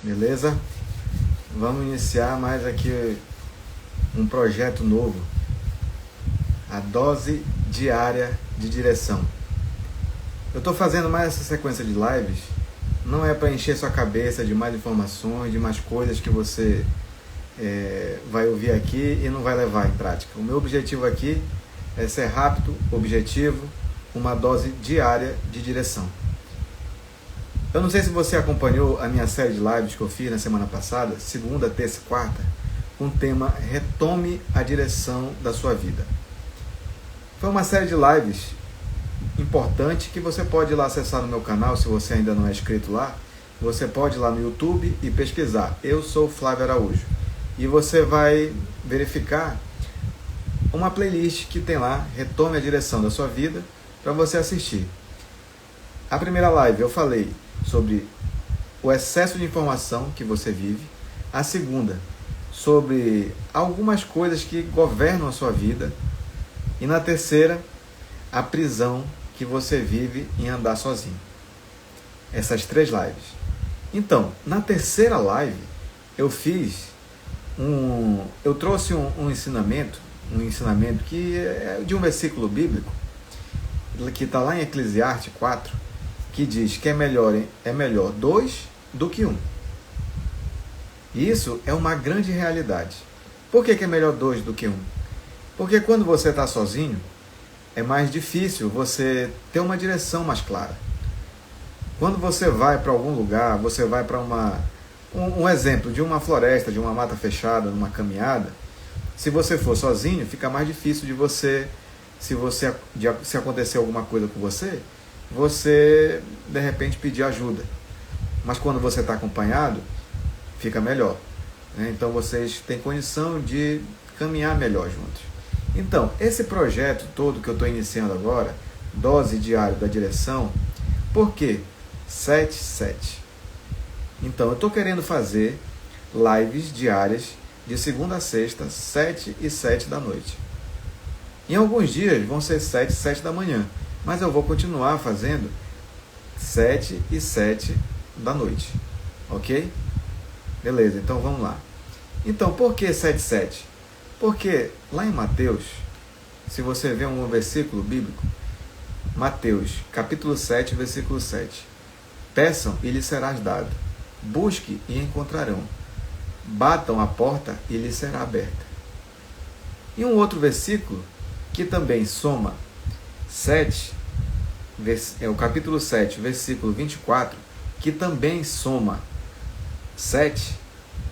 Beleza? Vamos iniciar mais aqui um projeto novo, a dose diária de direção. Eu estou fazendo mais essa sequência de lives, não é para encher sua cabeça de mais informações, de mais coisas que você vai ouvir aqui e não vai levar em prática. O meu objetivo aqui é ser rápido, objetivo, uma dose diária de direção. Eu não sei se você acompanhou a minha série de lives que eu fiz na semana passada, segunda, terça e quarta, com o tema Retome a Direção da Sua Vida. Foi uma série de lives importante que você pode ir lá acessar no meu canal, se você ainda não é inscrito lá, você pode ir lá no YouTube e pesquisar, eu sou Flávio Araújo, e você vai verificar uma playlist que tem lá, Retome a Direção da Sua Vida, para você assistir. A primeira live eu falei sobre o excesso de informação que você vive, a segunda sobre algumas coisas que governam a sua vida, e na terceira, a prisão que você vive em andar sozinho. Essas 3 lives. Então, na terceira live, eu trouxe um ensinamento que é de um versículo bíblico, que está lá em Eclesiastes 4, que diz que é melhor 2 do que 1. Isso é uma grande realidade. Por que é melhor 2 do que 1? Porque quando você está sozinho, é mais difícil você ter uma direção mais clara. Quando você vai para algum lugar, você vai para um exemplo de uma floresta, de uma mata fechada, numa caminhada, se você for sozinho, fica mais difícil de você, se acontecer alguma coisa com você de repente pedir ajuda. Mas quando você está acompanhado, fica melhor, né? Então vocês têm condição de caminhar melhor juntos. Então, esse projeto todo que eu estou iniciando agora, Dose Diária da Direção, por quê? 7-7. Então, eu estou querendo fazer lives diárias de segunda a sexta, 7 e 7 da noite. Em alguns dias vão ser 7 e 7 da manhã, mas eu vou continuar fazendo 7 e 7 da noite. Ok? Beleza, então vamos lá. Então, por que 7 e 7? Porque lá em Mateus, se você vê um versículo bíblico, Mateus, capítulo 7, versículo 7. Peçam e lhes serás dado. Busque e encontrarão. Batam a porta e lhes será aberta. E um outro versículo que também soma 7, é o capítulo 7, versículo 24, que também soma 7,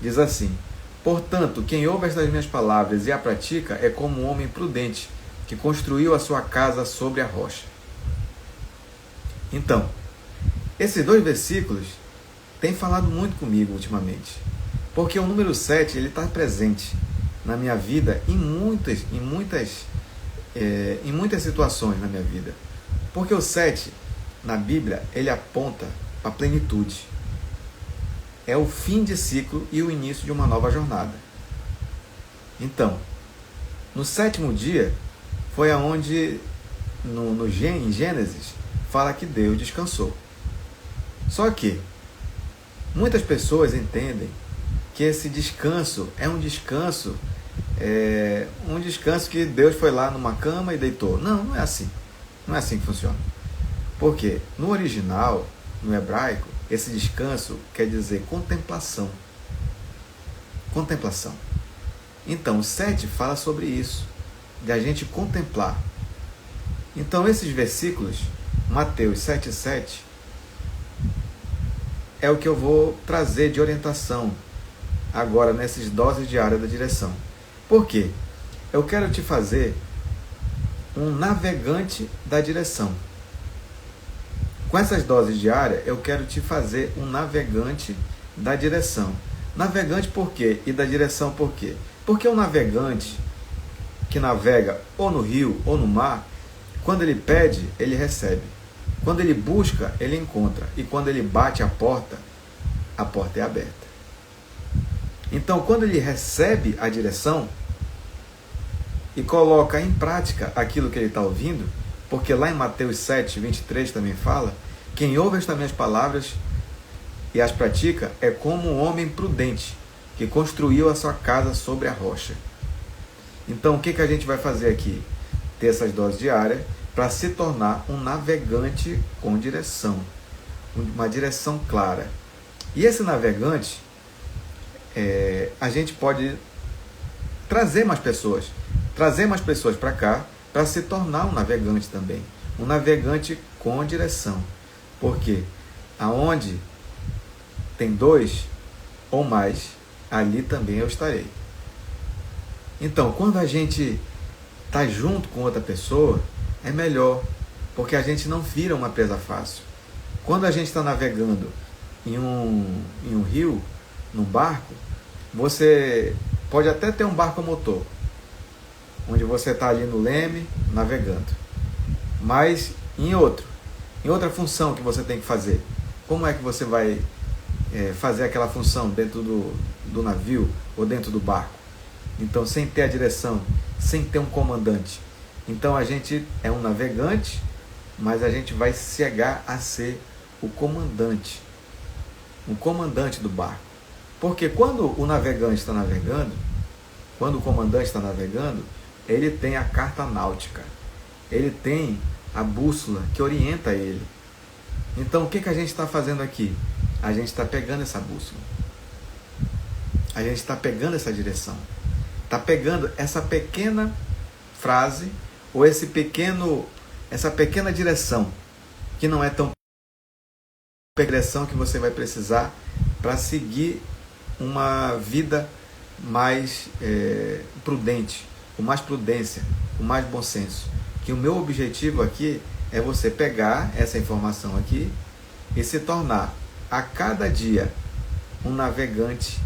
diz assim: portanto, quem ouve estas minhas palavras e a pratica é como um homem prudente que construiu a sua casa sobre a rocha. Então, esses 2 versículos têm falado muito comigo ultimamente, porque o número 7 ele está presente na minha vida em muitas situações na minha vida. Porque o 7, na Bíblia, ele aponta para a plenitude. É o fim de ciclo e o início de uma nova jornada. Então, no 7º dia, foi aonde, em Gênesis, fala que Deus descansou. Só que, muitas pessoas entendem que esse descanso é um descanso que Deus foi lá numa cama e deitou. Não, não é assim. Não é assim que funciona. Porque no original, no hebraico, esse descanso quer dizer contemplação. Contemplação. Então, o 7 fala sobre isso, de a gente contemplar. Então, esses versículos, Mateus 7 e 7, é o que eu vou trazer de orientação agora nessas doses diárias da direção. Por quê? Eu quero te fazer um navegante da direção. Com essas doses diárias, eu quero te fazer um navegante da direção. Navegante por quê? E da direção por quê? Porque o navegante que navega ou no rio ou no mar, quando ele pede, ele recebe. Quando ele busca, ele encontra. E quando ele bate a porta é aberta. Então, quando ele recebe a direção e coloca em prática aquilo que ele está ouvindo, porque lá em Mateus 7, 23 também fala, quem ouve estas minhas palavras e as pratica é como um homem prudente que construiu a sua casa sobre a rocha. Então, o que a gente vai fazer aqui? Ter essas doses diárias para se tornar um navegante com direção, uma direção clara. E esse navegante, a gente pode trazer mais pessoas para cá, para se tornar um navegante também, um navegante com direção. Porque aonde tem dois ou mais, ali também eu estarei. Então, quando a gente está junto com outra pessoa, é melhor, porque a gente não vira uma presa fácil. Quando a gente está navegando em um rio, num barco, você pode até ter um barco a motor, onde você está ali no leme, navegando. Mas em outra função que você tem que fazer, como é que você vai fazer aquela função dentro do navio ou dentro do barco? Então, sem ter a direção, sem ter um comandante. Então, a gente é um navegante, mas a gente vai chegar a ser o comandante do barco. Porque quando o navegante está navegando, quando o comandante está navegando, ele tem a carta náutica, ele tem a bússola que orienta ele. Então, o que a gente está fazendo aqui? A gente está pegando essa bússola, a gente está pegando essa direção, está pegando essa pequena frase ou essa pequena direção, que não é tão direção que você vai precisar para seguir uma vida mais prudente, com mais prudência, com mais bom senso. Que o meu objetivo aqui é você pegar essa informação aqui e se tornar a cada dia um navegante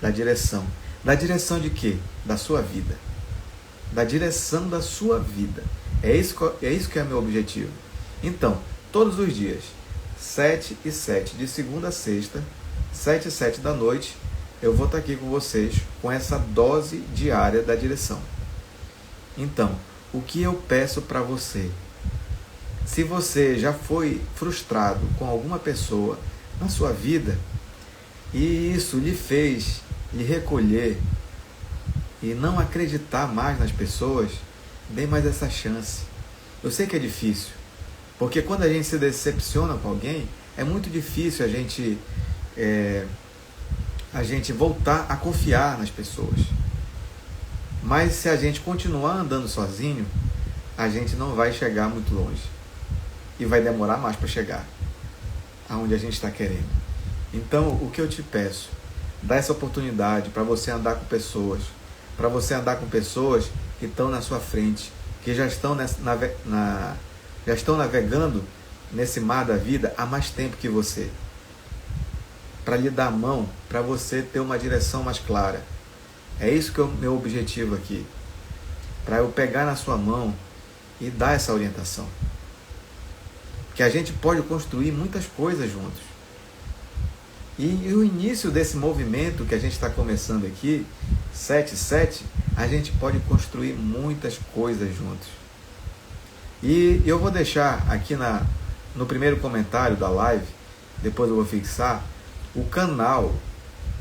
da direção. Da direção de quê? Da sua vida. Da direção da sua vida. É isso que é meu objetivo. Então, todos os dias, 7 e 7, de segunda a sexta, 7 e 7 da noite, eu vou estar aqui com vocês com essa dose diária da direção. Então, o que eu peço para você? Se você já foi frustrado com alguma pessoa na sua vida e isso lhe fez lhe recolher e não acreditar mais nas pessoas, dê mais essa chance. Eu sei que é difícil, porque quando a gente se decepciona com alguém, é muito difícil a gente voltar a confiar nas pessoas. Mas se a gente continuar andando sozinho, a gente não vai chegar muito longe. E vai demorar mais para chegar aonde a gente está querendo. Então, o que eu te peço, dá essa oportunidade para você andar com pessoas, que estão na sua frente, que já estão navegando nesse mar da vida há mais tempo que você, para lhe dar a mão, para você ter uma direção mais clara. É isso que é o meu objetivo aqui, para eu pegar na sua mão e dar essa orientação, que a gente pode construir muitas coisas juntos. E o início desse movimento que a gente está começando aqui, 7-7, a gente pode construir muitas coisas juntos. E eu vou deixar aqui no primeiro comentário da live, depois eu vou fixar, o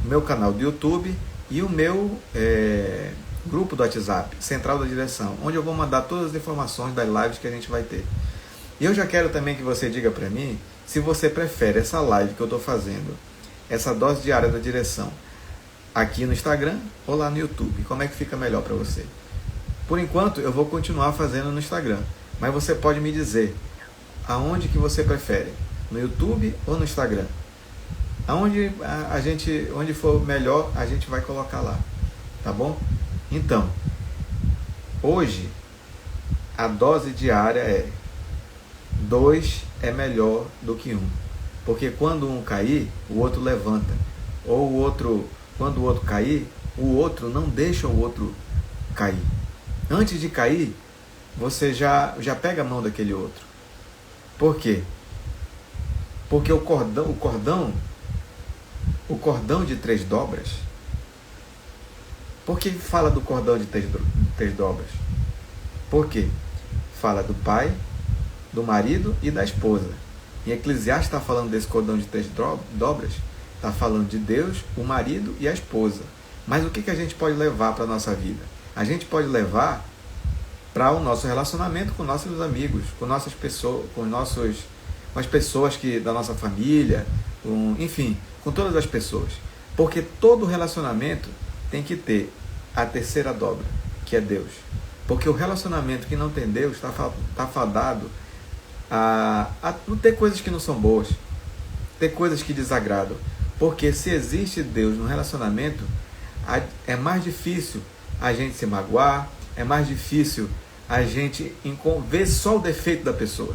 meu canal do YouTube e o meu grupo do WhatsApp, Central da Direção, onde eu vou mandar todas as informações das lives que a gente vai ter. E eu já quero também que você diga para mim se você prefere essa live que eu estou fazendo, essa dose diária da direção, aqui no Instagram ou lá no YouTube. Como é que fica melhor para você? Por enquanto, eu vou continuar fazendo no Instagram, mas você pode me dizer aonde que você prefere, no YouTube ou no Instagram. Onde for melhor, a gente vai colocar lá, tá bom? Então, hoje, a dose diária é 2 é melhor do que 1. Porque quando um cair, o outro levanta. Ou quando o outro cair, o outro não deixa o outro cair. Antes de cair, você já pega a mão daquele outro. Por quê? Porque o cordão de 3 dobras. Por que fala do cordão de 3 dobras? Por quê? Fala do pai, do marido e da esposa. Em Eclesiastes está falando desse cordão de 3 dobras, Está falando de Deus, o marido e a esposa. Mas o que a gente pode levar para a nossa vida? A gente pode levar para o nosso relacionamento com nossos amigos, com nossas pessoas, com as pessoas da nossa família, enfim, com todas as pessoas. Porque todo relacionamento tem que ter a terceira dobra, que é Deus. Porque o relacionamento que não tem Deus está fadado a não ter coisas que não são boas, ter coisas que desagradam. Porque se existe Deus no relacionamento, é mais difícil a gente se magoar, é mais difícil a gente ver só o defeito da pessoa.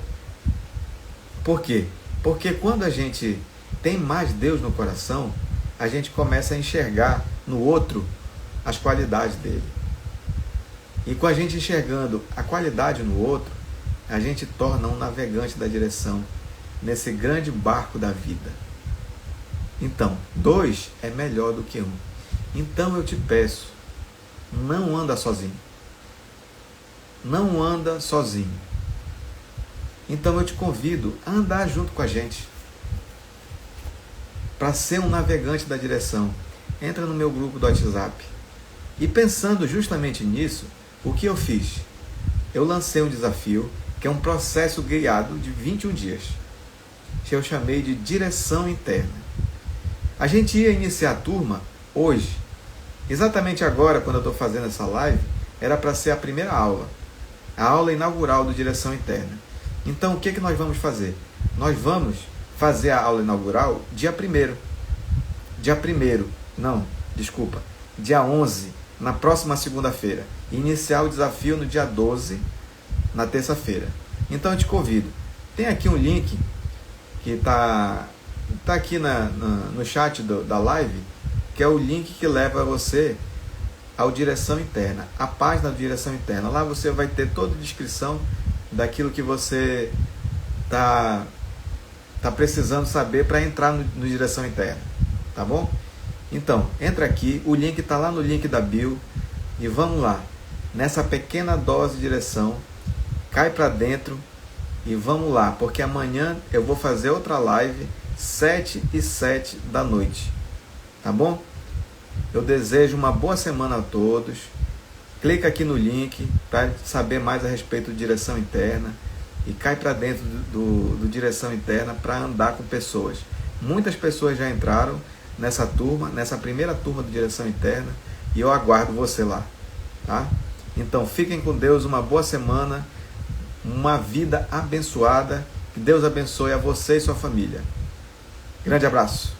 Por quê? Porque quando a gente tem mais Deus no coração, a gente começa a enxergar no outro as qualidades dele. E com a gente enxergando a qualidade no outro, a gente torna um navegante da direção nesse grande barco da vida. Então, 2 é melhor do que 1. Então eu te peço, não anda sozinho. Não anda sozinho. Então eu te convido a andar junto com a gente. Para ser um navegante da direção, entra no meu grupo do WhatsApp. E pensando justamente nisso, o que eu fiz? Eu lancei um desafio, que é um processo guiado de 21 dias, que eu chamei de direção interna. A gente ia iniciar a turma hoje. Exatamente agora, quando eu estou fazendo essa live, era para ser a primeira aula. A aula inaugural do Direção Interna. Então, o que nós vamos fazer? Nós vamos fazer a aula inaugural dia 1º. Dia 11, na próxima segunda-feira. Iniciar o desafio no dia 12, na terça-feira. Então, eu te convido. Tem aqui um link que está aqui no chat da live, que é o link que leva você ao Direção Interna, a página do Direção Interna. Lá você vai ter toda a descrição daquilo que você tá precisando saber para entrar no Direção Interna, tá bom? Então, entra aqui, o link está lá no link da bio, e vamos lá, nessa pequena dose de direção, cai para dentro e vamos lá, porque amanhã eu vou fazer outra live, 7h07 da noite, tá bom? Eu desejo uma boa semana a todos. Clica aqui no link para saber mais a respeito de direção interna e cai para dentro do Direção Interna para andar com pessoas. Muitas pessoas já entraram nessa turma, nessa primeira turma do Direção Interna, e eu aguardo você lá, tá? Então fiquem com Deus, uma boa semana, uma vida abençoada, que Deus abençoe a você e sua família. Grande abraço.